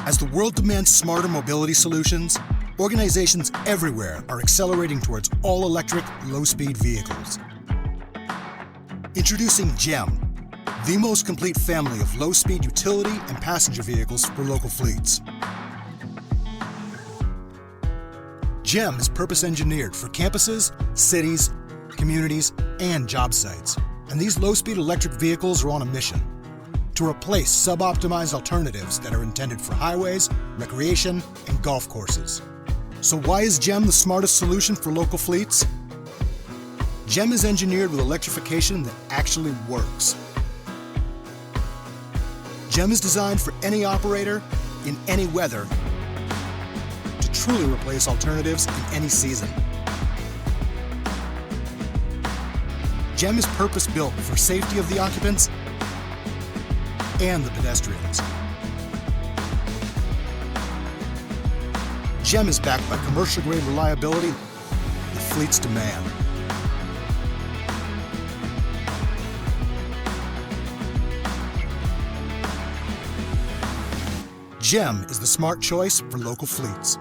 As the world demands smarter mobility solutions, organizations everywhere are accelerating towards all-electric, low-speed vehicles. Introducing GEM, the most complete family of low-speed utility and passenger vehicles for local fleets. GEM is purpose-engineered for campuses, cities, communities, and job sites. And these low-speed electric vehicles are on a mission to replace suboptimized alternatives that are intended for highways, recreation, and golf courses. So why is GEM the smartest solution for local fleets? GEM is engineered with electrification that actually works. GEM is designed for any operator, in any weather, to truly replace alternatives in any season. GEM is purpose-built for safety of the occupants and the pedestrians. GEM is backed by commercial-grade reliability that fleets demand. GEM is the smart choice for local fleets.